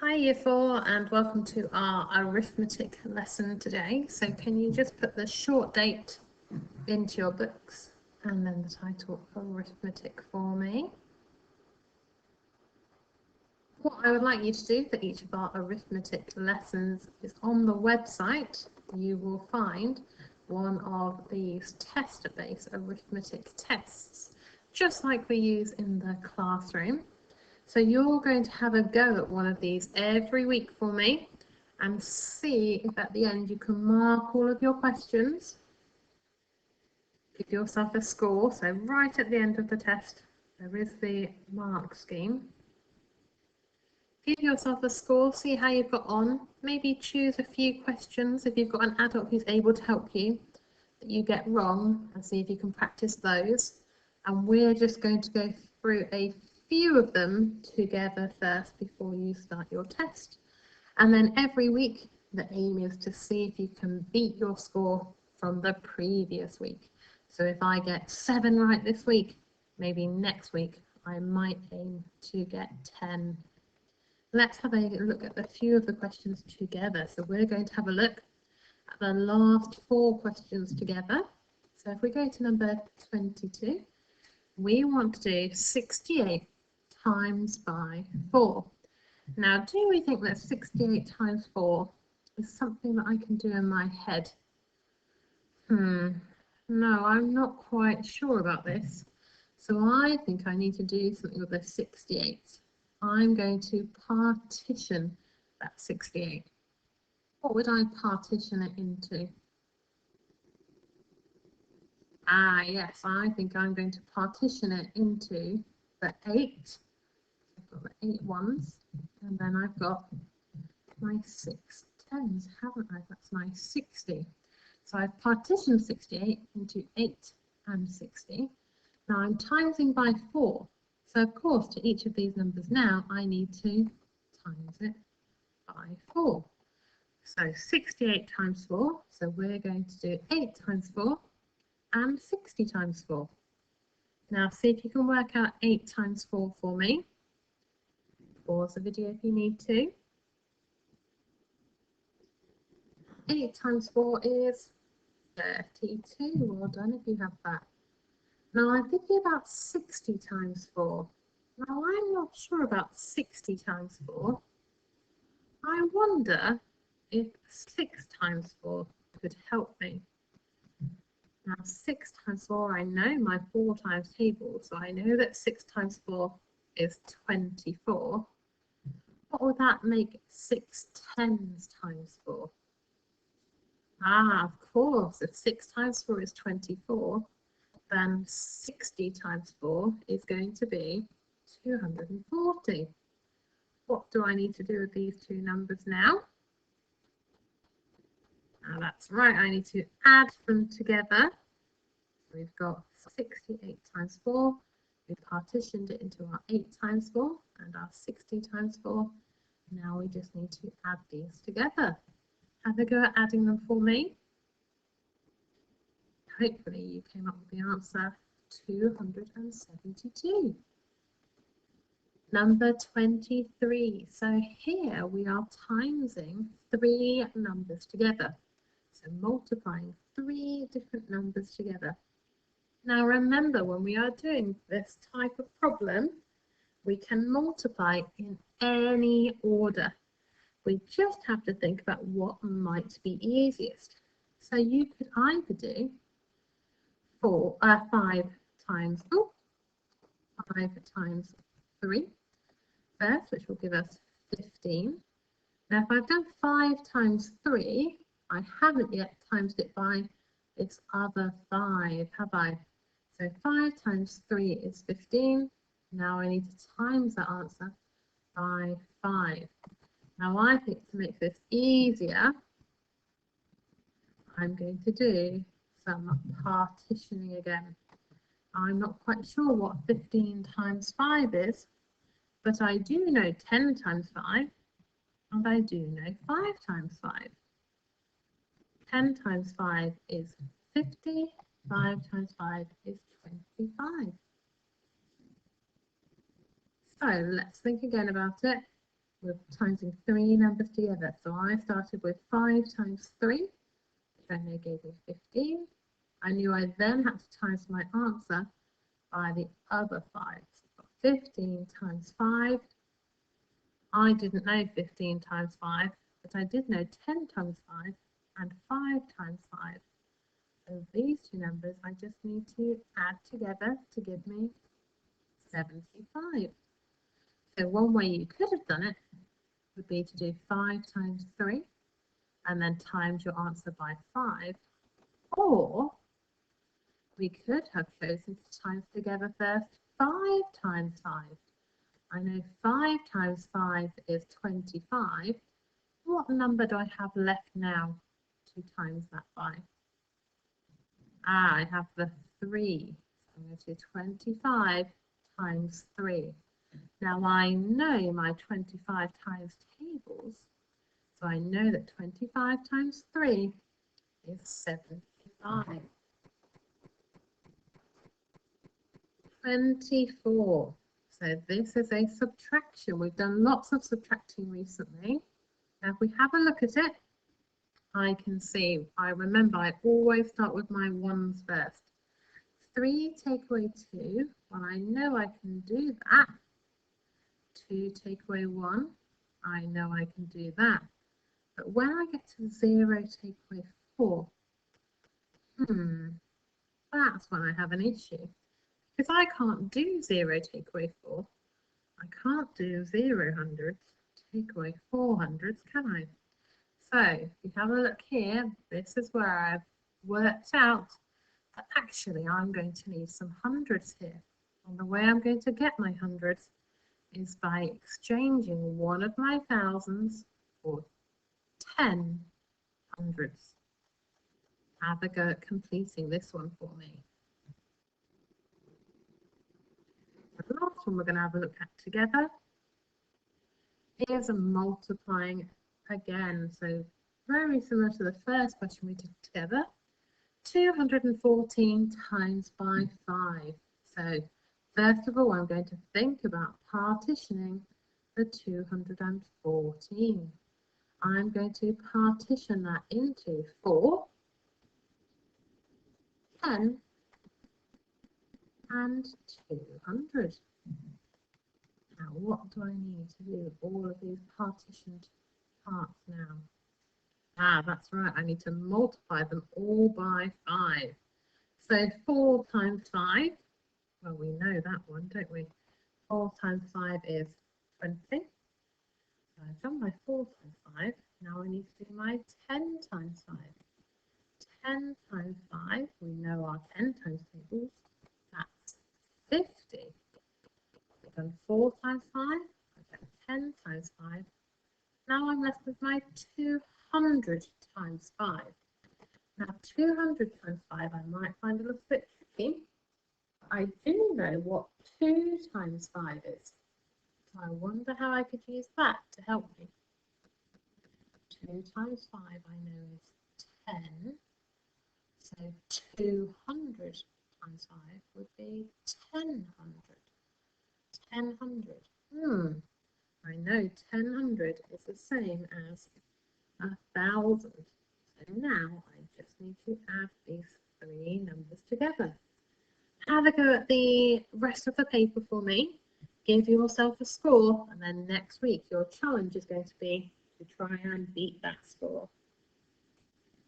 Hi Year 4 and welcome to our arithmetic lesson today. So can you just put the short date into your books and then the title arithmetic for me. What I would like you to do for each of our arithmetic lessons is on the website you will find one of these test-based arithmetic tests, just like we use in the classroom. So you're going to have a go at one of these every week for me and see if at the end you can mark all of your questions. Give yourself a score. So right at the end of the test, there is the mark scheme. Give yourself a score, see how you've got on. Maybe choose a few questions if you've got an adult who's able to help you that you get wrong and see if you can practice those. And we're just going to go through a few of them together first before you start your test. And then every week the aim is to see if you can beat your score from the previous week. So if I get 7 right this week, maybe next week I might aim to get 10. Let's have a look at a few of the questions together. So we're going to have a look at the last 4 questions together. So if we go to number 22, we want to do 68 times by 4. Now, do we think that 68 times 4 is something that I can do in my head? No, I'm not quite sure about this. So I think I need to do something with the 68. I'm going to partition that 68. What would I partition it into? Yes, I think I'm going to partition it into the 8. I've got the 8 ones, and then I've got my 6 tens, haven't I? That's my 60. So I've partitioned 68 into 8 and 60. Now I'm timesing by 4. So of course, to each of these numbers now, I need to times it by 4. So 68 times 4. So we're going to do 8 times 4 and 60 times 4. Now see if you can work out 8 times 4 for me. Pause the video if you need to. 8 times 4 is 32. Well done if you have that. Now I'm thinking about 60 times 4. Now I'm not sure about 60 times 4. I wonder if 6 times 4 could help me. Now 6 times 4, I know my 4 times table, so I know that 6 times 4 is 24. What would that make 6 tens times 4? Of course, if 6 times 4 is 24, then 60 times 4 is going to be 240. What do I need to do with these two numbers now? That's right, I need to add them together. We've got 68 times 4. We've partitioned it into our 8 times 4 and our 60 times 4. Now we just need to add these together. Have a go at adding them for me. Hopefully you came up with the answer 272. Number 23. So here we are timesing 3 numbers together. So multiplying 3 different numbers together. Now remember, when we are doing this type of problem, we can multiply in any order. We just have to think about what might be easiest. So you could either do 5 times 3 first, which will give us 15. Now if I've done 5 times 3, I haven't yet times it by this other 5, have I? So 5 times 3 is 15. Now I need to times that answer by 5. Now I think to make this easier, I'm going to do some partitioning again. I'm not quite sure what 15 times 5 is, but I do know 10 times 5, and I do know 5 times 5. 10 times 5 is 50, 5 times 5 is 25. So let's think again about it. We're timesing 3 numbers together. So I started with 5 times 3, which I know gave me 15. I knew I then had to times my answer by the other 5. So 15 times 5. I didn't know 15 times 5, but I did know 10 times 5 and 5 times 5. So these two numbers I just need to add together to give me 75. So one way you could have done it would be to do 5 times 3 and then times your answer by 5. Or we could have chosen to times together first 5 times 5. I know 5 times 5 is 25. What number do I have left now to times that by? I have the 3. So I'm going to do 25 times 3. Now I know my 25 times tables, so I know that 25 times 3 is 75. 24. So this is a subtraction. We've done lots of subtracting recently. Now if we have a look at it, I can see, I remember I always start with my ones first. 3 take away 2, well I know I can do that. 2 take away 1, I know I can do that. But when I get to 0 take away 4, that's when I have an issue. Because I can't do 0 take away 4. I can't do 0 hundredths take away 4 hundredths, can I? So if you have a look here, this is where I've worked out that actually I'm going to need some hundreds here. And the way I'm going to get my hundreds is by exchanging one of my thousands for 10 hundreds. Have a go at completing this one for me. The last one we're going to have a look at together is multiplying again. So very similar to the first question we did together. 214 times by 5. So first of all, I'm going to think about partitioning the 214. I'm going to partition that into 4, 10, and 200. Now, what do I need to do with all of these partitioned parts now? That's right, I need to multiply them all by 5. So 4 times 5, well, we know that one, don't we? 4 times 5 is 20. So I've done my 4 times 5. Now I need to do my 10 times 5. 10 times 5, we know our 10 times tables. That's 50. I've done 4 times 5. I've done 10 times 5. Now I'm left with my 200 times 5. Now 200 times 5 I might find a little bit tricky. I do know what 2 times 5 is. So I wonder how I could use that to help me. 2 times 5 I know is 10. So 200 times 5 would be 1000. 1000. I know 1000 is the same as 1000. So now I just need to add these 3 numbers together. Have a go at the rest of the paper for me. Give yourself a score, and then next week your challenge is going to be to try and beat that score.